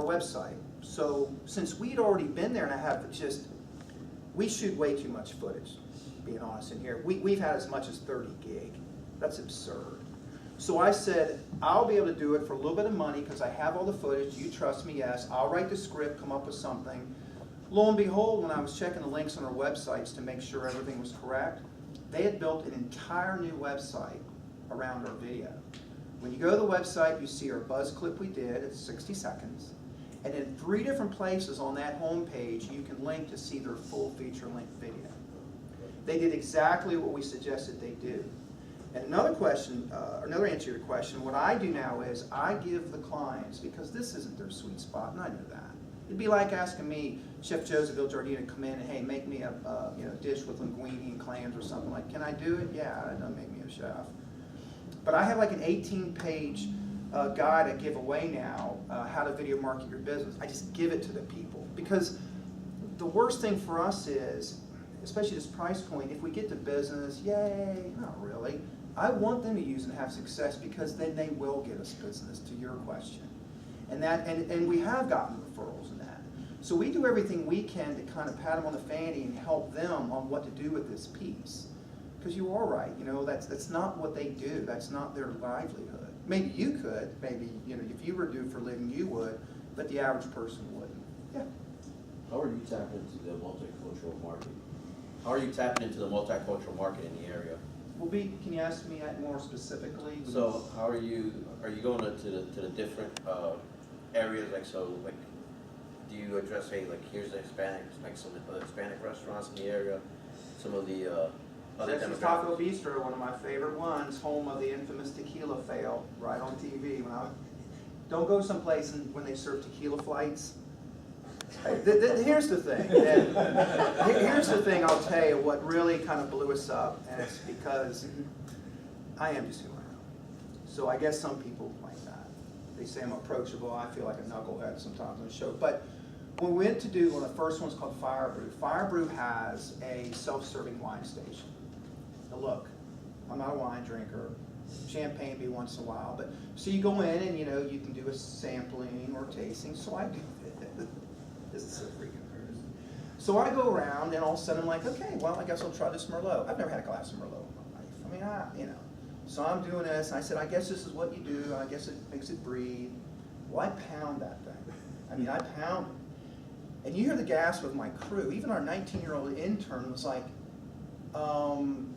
website. So since we'd already been there, and I have just, we shoot way too much footage, being honest in here. We've had as much as 30 gig. That's absurd. So I said, I'll be able to do it for a little bit of money because I have all the footage. You trust me, yes. I'll write the script, come up with something. Lo and behold, when I was checking the links on our websites to make sure everything was correct, they had built an entire new website around our video. When you go to the website, you see our buzz clip we did, it's 60 seconds. And in 3 different places on that home page, you can link to see their full feature-length video. They did exactly what we suggested they do. And another question, another answer to your question, what I do now is I give the clients, because this isn't their sweet spot, and I know that. It'd be like asking me, Chef Joseph Giljardino, to come in and, hey, make me a dish with linguine and clams or something. Like, can I do it? Yeah, it doesn't make me a chef. But I have like an 18-page guide I give away now, how to video market your business. I just give it to the people. Because the worst thing for us is, especially this price point, if we get to business, yay, not really. I want them to use and have success because then they will get us business, to your question. And we have gotten referrals in that. So we do everything we can to kind of pat them on the fanny and help them on what to do with this piece. Because you are right, that's not what they do. That's not their livelihood. Maybe you could, maybe, if you were due for a living, you would, but the average person wouldn't. Yeah. How are you tapping into the multicultural market? How are you tapping into the multicultural market in the area? Well, can you ask me that more specifically? So how are you going to the different areas, do you address, hey, like here's the Hispanic, like some of the Hispanic restaurants in the area, some of the other Texas Taco Bistro, one of my favorite ones, home of the infamous tequila fail, right on TV. Don't go someplace when they serve tequila flights. Here's the thing. Here's the thing I'll tell you what really kind of blew us up, and it's because I am just who I am. So I guess some people like that. They say I'm approachable. I feel like a knucklehead sometimes on the show. But when we went to do one of the first ones called Fire Brew, Fire Brew has a self-serving wine station. Now look, I'm not a wine drinker. Champagne be once in a while, but so you go in and you can do a sampling or tasting. So I do this. This is so freaking weird. So I go around and all of a sudden I'm like, okay, well I guess I'll try this Merlot. I've never had a glass of Merlot in my life. I mean, So I'm doing this, and I said, I guess this is what you do. I guess it makes it breathe. Well, I pound that thing. I mean, I pound it. And you hear the gasp of my crew. Even our 19-year-old intern was like,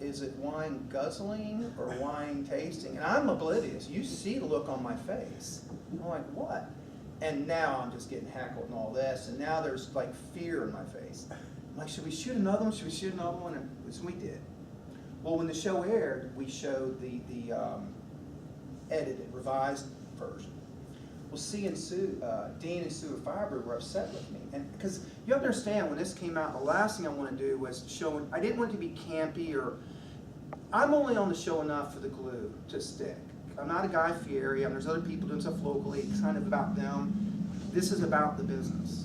is it wine guzzling or wine tasting? And I'm oblivious. You see the look on my face. I'm like, what? And now I'm just getting heckled and all this, and now there's like fear in my face. I'm like, should we shoot another one? Should we shoot another one? And so we did. Well, when the show aired, we showed the edited, revised version. Well, Dean and Sue of Firebird were upset with me, and because you understand when this came out, the last thing I want to do was show. I didn't want it to be campy, or I'm only on the show enough for the glue to stick. I'm not a Guy Fieri. There's other people doing stuff locally. It's kind of about them. This is about the business.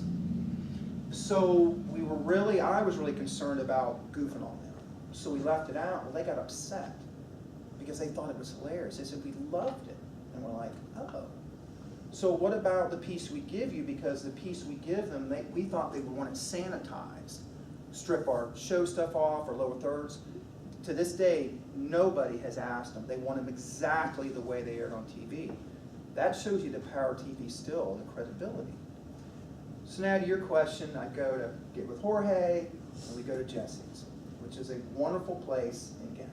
So I was really concerned about goofing on them. So we left it out. Well, they got upset because they thought it was hilarious. They said we loved it, and we're like, oh. So what about the piece we give you? Because the piece we give them, we thought they would want it sanitized, strip our show stuff off, our lower thirds. To this day, nobody has asked them. They want them exactly the way they aired on TV. That shows you the power of TV still and the credibility. So now to your question, I go to get with Jorge, and we go to Jesse's, which is a wonderful place in Ghent.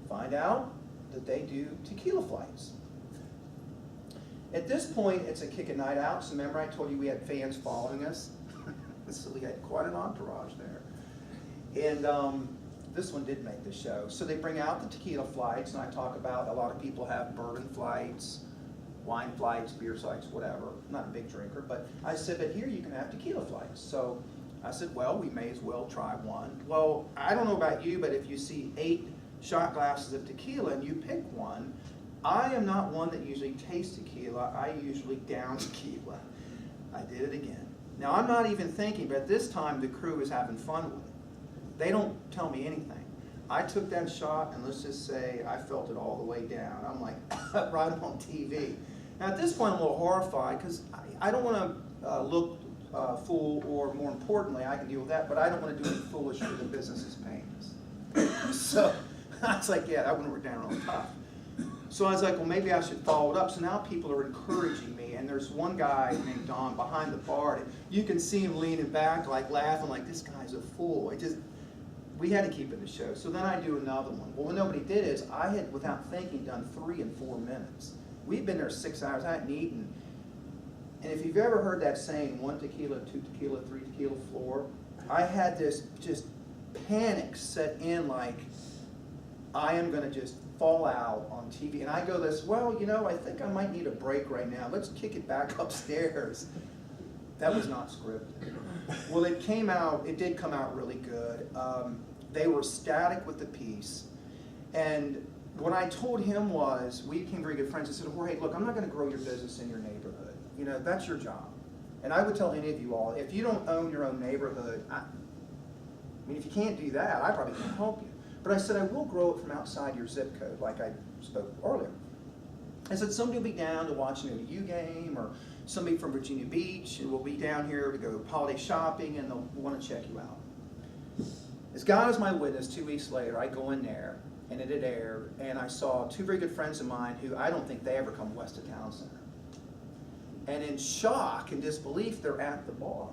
Find out that they do tequila flights. At this point, it's a Kickin' Night out. So remember I told you we had fans following us? So we had quite an entourage there. And this one did make the show. So they bring out the tequila flights, and I talk about a lot of people have bourbon flights, wine flights, beer flights, whatever. I'm not a big drinker, but I said that here you can have tequila flights. So I said, well, we may as well try one. Well, I don't know about you, but if you see 8 shot glasses of tequila and you pick one, I am not one that usually tastes tequila. I usually down tequila. I did it again. Now, I'm not even thinking, but at this time, the crew is having fun with it. They don't tell me anything. I took that shot, and let's just say I felt it all the way down. I'm like, right on TV. Now, at this point, I'm a little horrified, because I don't want to look fool, or more importantly, I can deal with that, but I don't want to do anything foolish for the business is paying us. So I was like, yeah, that wouldn't work down real tough. So I was like, well, maybe I should follow it up. So now people are encouraging me, and there's one guy named Don behind the bar, and you can see him leaning back, like laughing, like this guy's a fool. We had to keep it in the show. So then I do another one. Well, what nobody did is I had, without thinking, done 3 and 4 minutes. We'd been there 6 hours. I hadn't eaten. And if you've ever heard that saying, 1 tequila, 2 tequila, 3 tequila floor, I had this just panic set in, like I am going to just fall out on TV. And I go this, well, you know, I think I might need a break right now. Let's kick it back upstairs. That was not scripted. Well, it did come out really good. They were ecstatic with the piece. And what I told him was, we became very good friends. I said, Jorge, look, I'm not going to grow your business in your neighborhood. You know, that's your job. And I would tell any of you all, if you don't own your own neighborhood, I mean, if you can't do that, I probably can't help you. But I said, I will grow it from outside your zip code, like I spoke earlier. I said, somebody will be down to watch an OU game, or somebody from Virginia Beach, and will be down here to go holiday shopping, and they'll want to check you out. As God is my witness, 2 weeks later, I go in there, and it had aired, and I saw 2 very good friends of mine who I don't think they ever come west of Town Center. And in shock and disbelief, they're at the bar.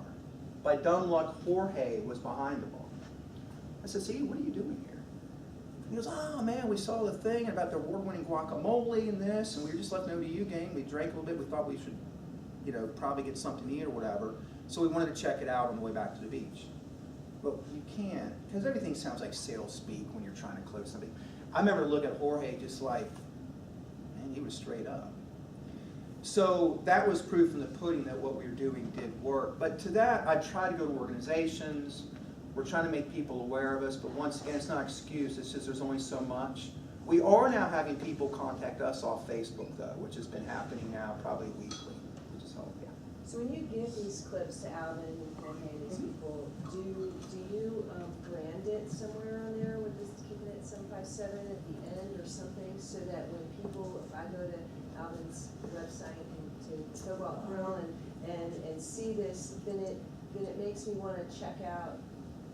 By dumb luck, Jorge was behind the bar. I said, see, what are you doing here? He goes, oh man, we saw the thing about the award-winning guacamole and this, and we were just left an ODU game. We drank a little bit. We thought we should, you know, probably get something to eat or whatever. So we wanted to check it out on the way back to the beach. But you can't, because everything sounds like sales speak when you're trying to close something. I remember looking at Jorge just like, man, he was straight up. So that was proof in the pudding that what we were doing did work. But to that, I try to go to organizations. We're trying to make people aware of us, but once again, it's not an excuse. It's just there's only so much. We are now having people contact us off Facebook, though, which has been happening now probably weekly, which is helpful. So when you give these clips to Alvin and Jorge, these people, do you brand it somewhere on there with this Kickin It 757 at the end or something, so that when people, if I go to Alvin's website and to Cobalt Grill and see this, then it makes me want to check out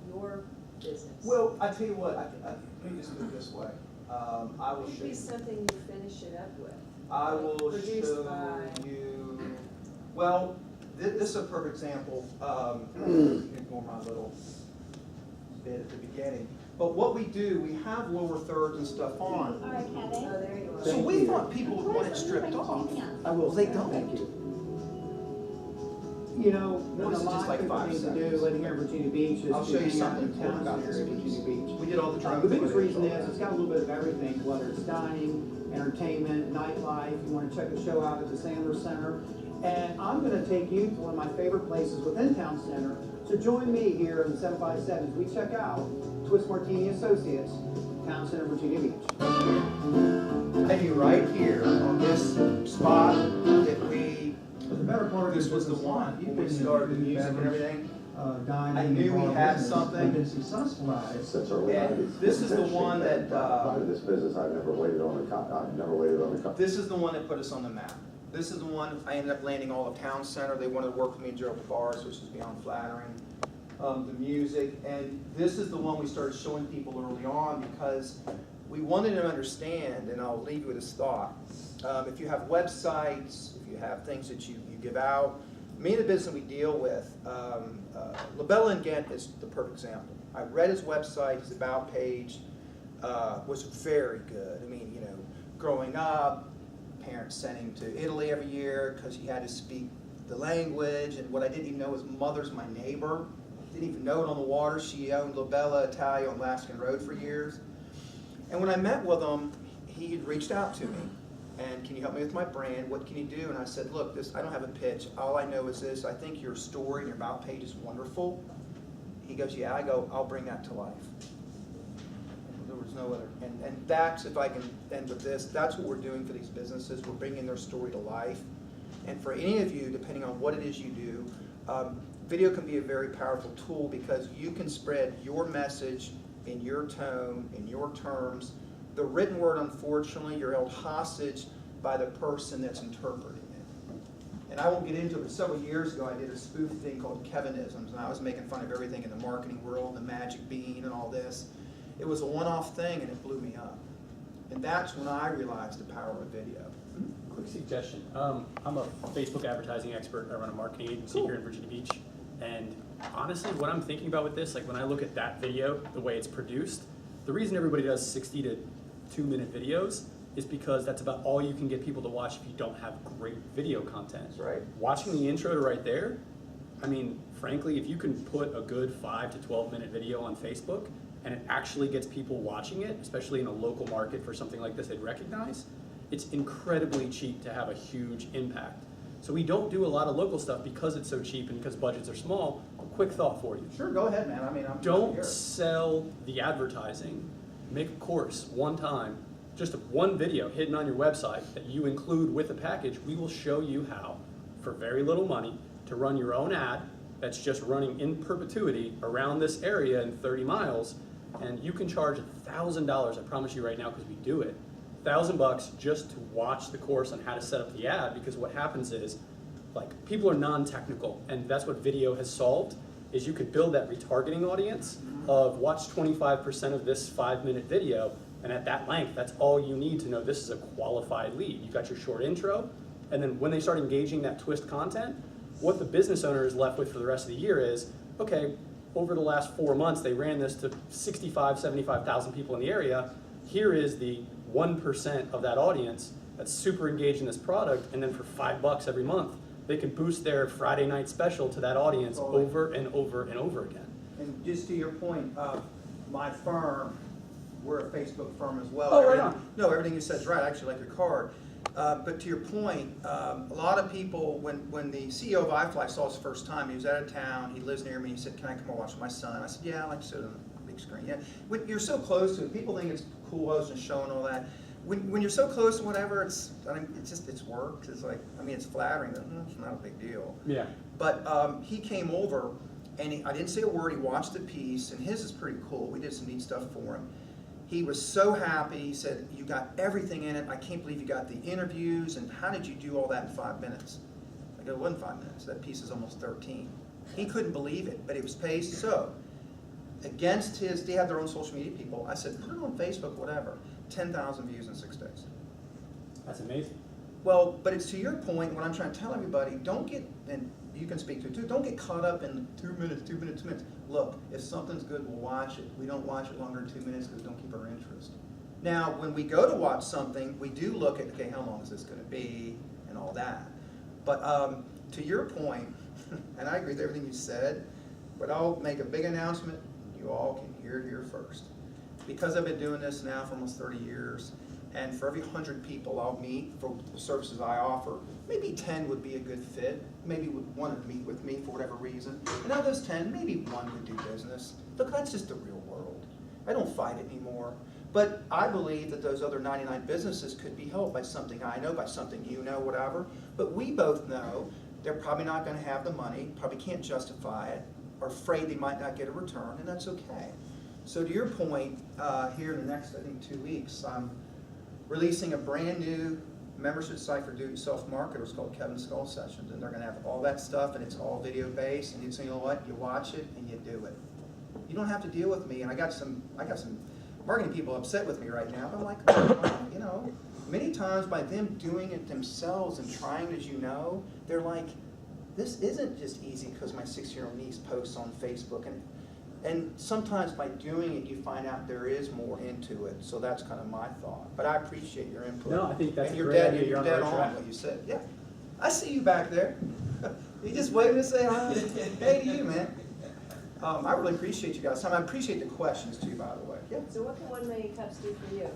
your business? Well, I tell you what, let me just do it this way. I will It show could be you. something you finish it up with. I will Produced show by- you. Well, this is a perfect example. Ignore my little bit at the beginning. But what we do, we have lower thirds and stuff on. All right, Kevin. Oh, there you are. So we thought people would want it stripped off. Well, they don't. You know, Well, this there's is a just lot like of 5 different things to do seconds. living here in Virginia Beach. Is I'll to show you hang out something in town about center this in Virginia Beach. We did all the drones. The biggest footage, reason all is that. it's got a little bit of everything, whether it's dining, entertainment, nightlife. You want to check a show out at the Sandler Center. And I'm going to take you to one of my favorite places within Town Center. So join me here in the 757 as we check out Twist Martini Associates, Town Center, Virginia Beach. And you right here on this spot that The better part of this was the one, when we started the music and everything. I knew we had something. Been successful at it. Since early And 90s. this is the one that, Prior to this business, I've never waited on a cup. This is the one that put us on the map. This is the one I ended up landing all of Town Center. They wanted to work with me in Gerald bars, which is beyond flattering. The music, and this is the one we started showing people early on because we wanted to understand, and I'll leave you with this thought. If you have websites, if you have things that you give out, me and the business we deal with, LaBella and Ghent is the perfect example. I read his website, his about page was very good. I mean, you know, growing up, parents sent him to Italy every year because he had to speak the language, and what I didn't even know was mother's my neighbor. Didn't even know it on the water. She owned LaBella Italia on Laskin Road for years. And when I met with him, he had reached out to me. And can you help me with my brand? What can you do? And I said, look, I don't have a pitch. All I know is this. I think your story and your about page is wonderful. He goes, yeah. I go, I'll bring that to life. There was no other. And that's, if I can end with this, that's what we're doing for these businesses. We're bringing their story to life. And for any of you, depending on what it is you do, video can be a very powerful tool because you can spread your message in your tone, in your terms. The written word, unfortunately, you're held hostage by the person that's interpreting it. and I won't get into it, but several years ago I did a spoof thing called Kevinisms, and I was making fun of everything in the marketing world, the magic bean and all this. It was a one-off thing and it blew me up. And that's when I realized the power of video. Quick suggestion. I'm a Facebook advertising expert. I run a marketing agency here in Virginia Beach. And honestly, what I'm thinking about with this, like when I look at that video, the way it's produced, the reason everybody does 60 to 2-minute videos is because that's about all you can get people to watch if you don't have great video content. That's right. Watching the intro to right there, I mean, frankly, if you can put a good 5 to 12-minute video on Facebook and it actually gets people watching it, especially in a local market for something like this they'd recognize, it's incredibly cheap to have a huge impact. So we don't do a lot of local stuff because it's so cheap and because budgets are small. A quick thought for you. Sure, go ahead, man. I mean, I'm Don't here. sell the advertising. Make a course one time, just one video hidden on your website that you include with the package. We will show you how, for very little money, to run your own ad that's just running in perpetuity around this area in 30 miles. And you can charge $1,000, I promise you right now, because we do it. $1,000 just to watch the course on how to set up the ad, because what happens is, like, people are non-technical, and that's what video has solved, is you could build that retargeting audience of watch 25% of this 5-minute video, and at that length, that's all you need to know this is a qualified lead. You've got your short intro, and then when they start engaging that twist content, what the business owner is left with for the rest of the year is, okay, over the last 4 months, they ran this to 65, 75,000 people in the area. Here is the 1% of that audience that's super engaged in this product, and then for $5 every month, they can boost their Friday night special to that audience over and over and over again. And just to your point, my firm, we're a Facebook firm as well. Oh, right on. No, everything you said is right. I actually like your card. But to your point, a lot of people, when the CEO of iFly saw us the first time, he was out of town, he lives near me, he said, can I come and watch my son? I said, yeah, I like to sit on the big screen. Yeah. When you're so close to it, people think it's cool hosting a show and all that. When you're so close to whatever, it's work. It's like, I mean, it's flattering, but it's not a big deal. Yeah. But he came over, and I didn't say a word. He watched the piece, and his is pretty cool. We did some neat stuff for him. He was so happy. He said, you got everything in it. I can't believe you got the interviews, and how did you do all that in 5 minutes? I go, it wasn't 5 minutes. That piece is almost 13. He couldn't believe it, but it was paced. So, against his, they have their own social media people. I said, put it on Facebook, whatever. 10,000 views in 6 days. That's amazing. Well, but it's to your point, what I'm trying to tell everybody, don't get, and you can speak to it too, don't get caught up in 2 minutes, 2 minutes, 2 minutes. Look, if something's good, we'll watch it. We don't watch it longer than 2 minutes because we don't keep our interest. Now, when we go to watch something, we do look at, okay, how long is this going to be and all that. But to your point, and I agree with everything you said, but I'll make a big announcement. You all can hear it here first. Because I've been doing this now for almost 30 years, and for every 100 people I'll meet for the services I offer, maybe 10 would be a good fit, maybe would want to meet with me for whatever reason, and out of those 10, maybe 1 would do business. Look, that's just the real world. I don't fight it anymore. But I believe that those other 99 businesses could be helped by something I know, by something you know, whatever. But we both know they're probably not going to have the money, probably can't justify it, are afraid they might not get a return, and that's okay. So to your point, here in the next, I think, 2 weeks, I'm releasing a brand new membership site for do-it-yourself marketers called Kevin Skull Sessions, and they're going to have all that stuff, and it's all video based. And you know what? You watch it and you do it. You don't have to deal with me. And I got some marketing people upset with me right now. But I'm like, you know, many times by them doing it themselves and trying, as you know, they're like, this isn't just easy because my 6-year-old niece posts on Facebook. And sometimes by doing it, you find out there is more into it. So that's kind of my thought. But I appreciate your input. No, I think that's and a you're great dead, idea. You're You're on the dead right on track. what you said. Yeah, I see you back there. You just waiting to say hi. Hey to you, man. I really appreciate you guys' time. I appreciate the questions too, by the way. Yeah. So what can 1 million cups do for you?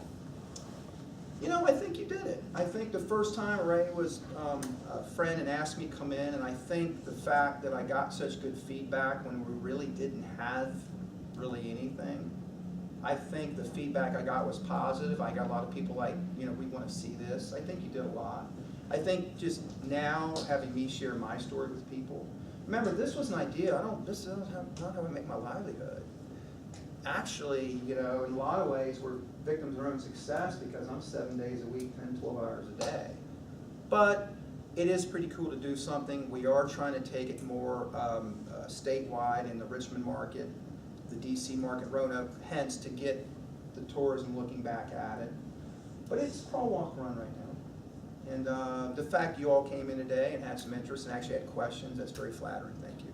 You know, I think you did it. I think the first time Ray was a friend and asked me to come in, and I think the fact that I got such good feedback when we really didn't have really anything, I think the feedback I got was positive. I got a lot of people like, you know, we want to see this. I think you did a lot. I think just now having me share my story with people. Remember, this was an idea. This is not how I make my livelihood. Actually, you know, in a lot of ways, we're victims of our own success because I'm 7 days a week, 10, 12 hours a day. But it is pretty cool to do something. We are trying to take it more statewide in the Richmond market, the DC market, Roanoke, hence to get the tourism looking back at it. But it's crawl, walk, run right now. And the fact you all came in today and had some interest and actually had questions, that's very flattering. Thank you.